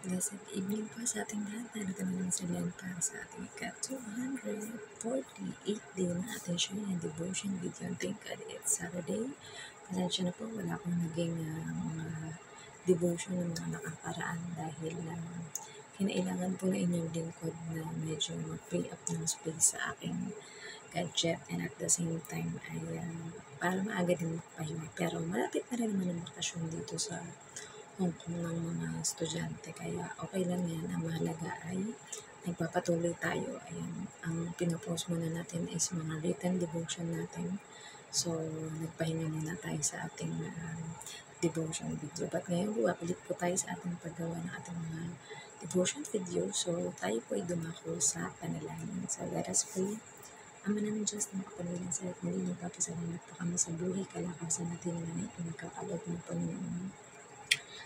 Blessed evening po sa ating lahat. Narito naman sa Len para sa ating ika-248 day na ating sharing and devotion video. Thank God it's Saturday. Pasensya na po, wala akong naging mga devotion ng mga nakakaraan dahil kinailangan po na inyong lingkod na medyo mag-free up ng space sa aking gadget and at the same time ay para maaga din magpahinga. Pero malapit na rin naman ang bakasyon dito sa Hong Kong ng mga estudyante. Kaya okay lang yan. Ang mahalaga ay nagpapatuloy tayo. Ayan, ang pinopost muna natin is mga written devotion natin. So, nagpahinga muna tayo sa ating devotion video. But ngayon, buwapalit po tayo sa ating paggawa ng ating mga devotion video. So, tayo po ay dumako sa panalangin. So, let us pray. Ama namin Diyos na makapangilan sa at muli nagpapasalamat po kami sa buhay kalakasan natin na pinagkakalog ng Panginoon.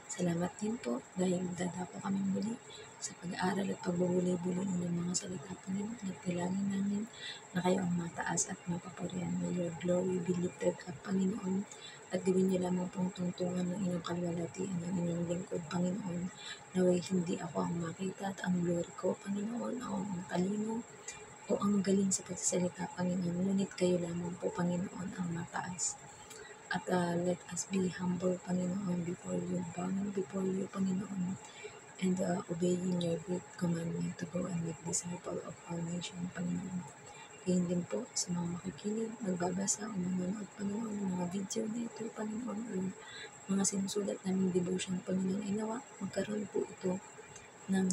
Salamat din po dahil dadako kami muli sa pag-aaral at pagbubuli-buli ng mga salita Panginoon. Nagpilangin namin na kayo ang mataas at mapapurihan. May your glory be lifted up, Panginoon. At gawin niyo lamang pong tungtungan ng inyong kalwalatian ng inyong lingkod, Panginoon. Naway hindi ako ang makita at ang glory ko, Panginoon, o ang talino o ang galing sa pagsasalita, Panginoon. Ngunit kayo lamang po, Panginoon, ang mataas. At let us be humble, Panginoon, before you, bowing before you, Panginoon, and obeying your great commandment to go and make disciple of all nations, Panginoon. Ngayon din po sa mga makikinig, magbabasa o manonood, Panginoon, ng mga video na ito, Panginoon, o mga sinusulat naming devotion, Panginoon, ay nawa, magkaroon po ito ng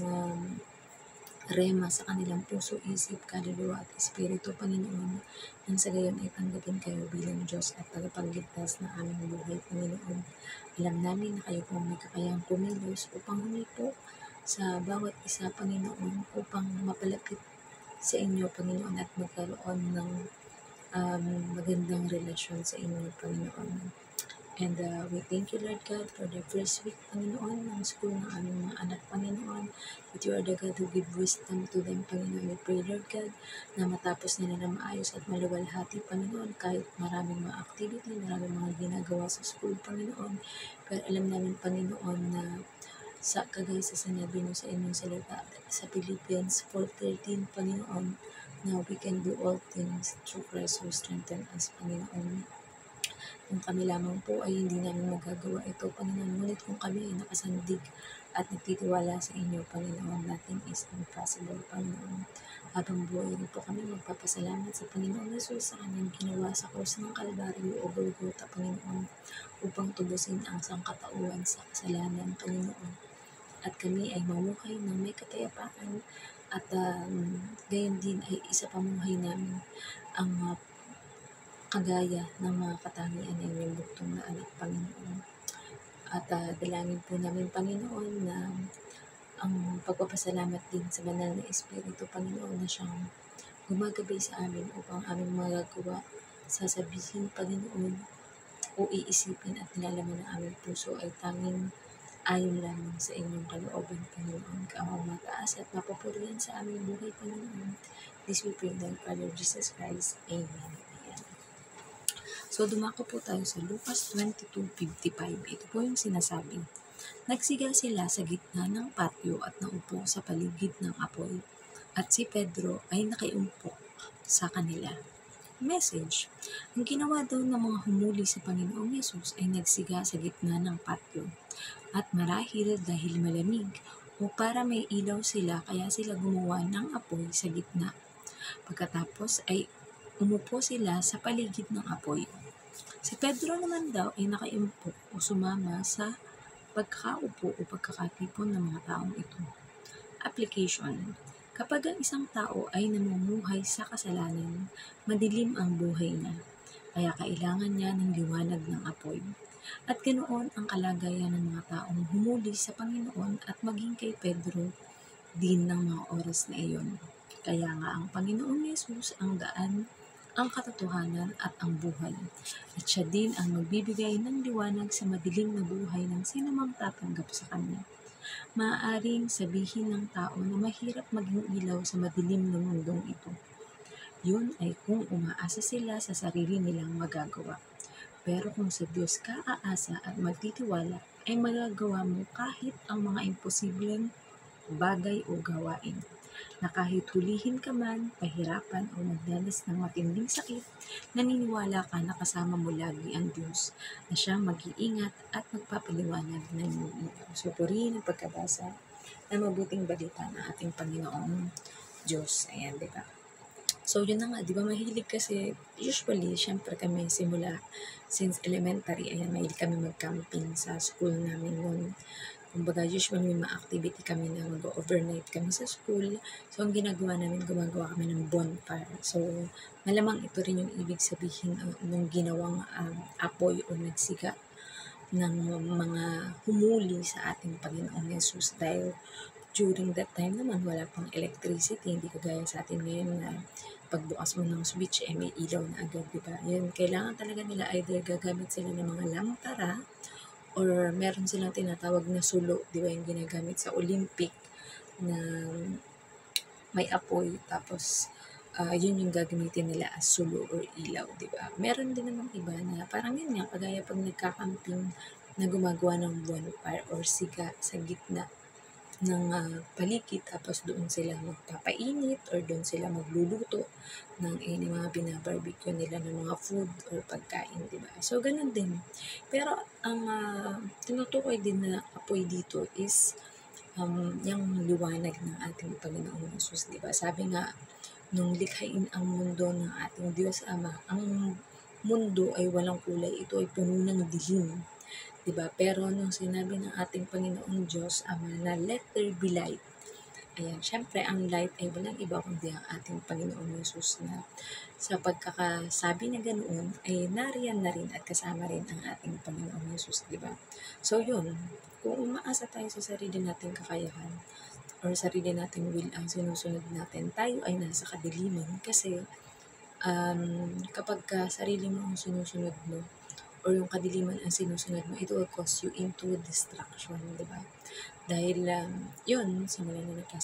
rema sa kanilang puso, isip, kaluluwa at espiritu, Panginoon, nang sa gayon ay tanggapin kayo bilang Diyos at tagapagligtas na aming buhay, Panginoon. Alam namin na kayo po may kakayang kumilos upang humipo sa bawat isa, Panginoon, upang mapalapit sa inyo, Panginoon, at magkaroon ng magandang relasyon sa inyo, Panginoon. And we thank you, Lord God, for the first week, Panginoon, ng school ng aming mga anak, Panginoon. That you are the God who give wisdom to them, Panginoon. We pray, Lord God, na matapos nila na maayos at maluwalhati, Panginoon, kahit maraming mga activity, maraming mga ginagawa sa school, Panginoon. Pero alam namin, Panginoon, na sa kagaya sa sinabi mo sa inyong salita sa Philippians 4:13, Panginoon, now we can do all things through Christ who strengthen us, Panginoon. Kung kami lamang po ay hindi namin magagawa ito, Panginoon, ngunit kung kami ay nakasandig at nagtitiwala sa inyo, Panginoon, nothing is impossible, Panginoon. Habang buhay rin po kami magpapasalamat sa Panginoon Jesus sa kanyang ginawa sa krus ng Kalbaryo o Golgota, Panginoon, upang tubusin ang sangkatauhan sa kasalanan, Panginoon. At kami ay mamuhay ng may kapayapaan at gayon din ay isa pamuhay namin ang kagaya ng mga katangian ng inyong buktong na anak, Panginoon. At dalangin po namin, Panginoon, na ang pagpapasalamat din sa banal na Espiritu, Panginoon, na siyang gumagabay sa amin upang aming magagawa, sasabihin, Panginoon, o iisipin at nilalaman ng aming puso ay tanging ayon lamang sa inyong kalooban, Panginoon. Kaawang mataas at mapupurihan sa aming buhay, Panginoon. This we pray in Father Jesus Christ. Amen. So, dumako po tayo sa Lucas 22:55. Ito po yung sinasabi. Nagsiga sila sa gitna ng patio at naupo sa paligid ng apoy. At si Pedro ay nakiumpok sa kanila. Message. Ang ginawa daw ng mga humuli sa Panginoong Yesus ay nagsiga sa gitna ng patio. At marahil dahil malamig o para may ilaw sila kaya sila gumawa ng apoy sa gitna. Pagkatapos ay umupo sila sa paligid ng apoy. Si Pedro naman daw ay nakaiumpok o sumama sa pagkakaupo o pagkakatipon ng mga taong ito. Application. Kapag ang isang tao ay namumuhay sa kasalanan, madilim ang buhay niya, kaya kailangan niya ng liwanag ng apoy. At ganoon ang kalagayan ng mga taong humuli sa Panginoon at maging kay Pedro din ng mga oras na iyon. Kaya nga ang Panginoong Yesus ang daan, ang katotohanan at ang buhay. At siya din ang magbibigay ng liwanag sa madilim na buhay ng sinumang tatanggap sa Kanya. Maaaring sabihin ng tao na mahirap maging ilaw sa madilim na mundong ito. Yun ay kung umaasa sila sa sarili nilang magagawa. Pero kung sa Diyos ka aasa at magtitiwala, ay magagawa mo kahit ang mga imposibleng bagay o gawain, na kahit hulihin ka man, pahirapan o magdanas ng matinding sakit, naniniwala ka na kasama mo lagi ang Diyos, na siyang mag-iingat at magpapaliwanag ng iyong ilaw. So, purihin ang pagkabasa ng mabuting balita ng ating Panginoong Diyos. Ayan, di ba? So, yun na nga, di ba mahilig kasi, usually, syempre kami simula since elementary, ayan, mahilig kami mag-camping sa school namin noon. Kumbaga, usually may mga activity kami na mag-overnight kami sa school. So, ang ginagawa namin, gumagawa kami ng bonfire. So, malamang ito rin yung ibig sabihin ng ginawang apoy o nagsiga ng mga humuli sa ating Panginoong Yesus, dahil during that time naman wala pang electricity, hindi kagaya sa atin ngayon na pagbukas mo ng switch may ilaw na agad, di ba? Yun, kailangan talaga nila either gagamit sila ng mga lampara or meron silang tinatawag na sulo, di ba, yung ginagamit sa Olympic na may apoy, tapos yun yung gagamitin nila as sulo or ilaw, di ba? Meron din namang iba na parang yun nga, kagaya pag nagka-camping na gumagawa ng bonfire or siga sa gitna ng paligid, tapos doon sila magpapainit or doon sila magluluto ng mga binabarbecue nila ng mga food or pagkain, di ba? So, ganun din. Pero, ang tinutukoy din na apoy dito is yung liwanag ng ating Panginoong Jesus, di ba? Sabi nga, nung likhain ang mundo ng ating Diyos Ama, ang mundo ay walang kulay, ito ay puno ng dilim. Diba? Pero nung sinabi ng ating Panginoong Diyos Ama na let there be light, ayan, syempre ang light ay walang iba kundi ang ating Panginoong Jesus, na sa pagkakasabi na ganoon ay nariyan na rin at kasama rin ang ating Panginoong Jesus, diba? So yun, kung umaasa tayo sa sarili nating kakayahan or sarili nating will ang sinusunod natin, tayo ay nasa kadiliman, kasi kapag sarili mo ang sinusunod mo, or yung kadiliman ang sinusunod mo, it will cause you into distraction, di ba? Dahil, yun, simulan na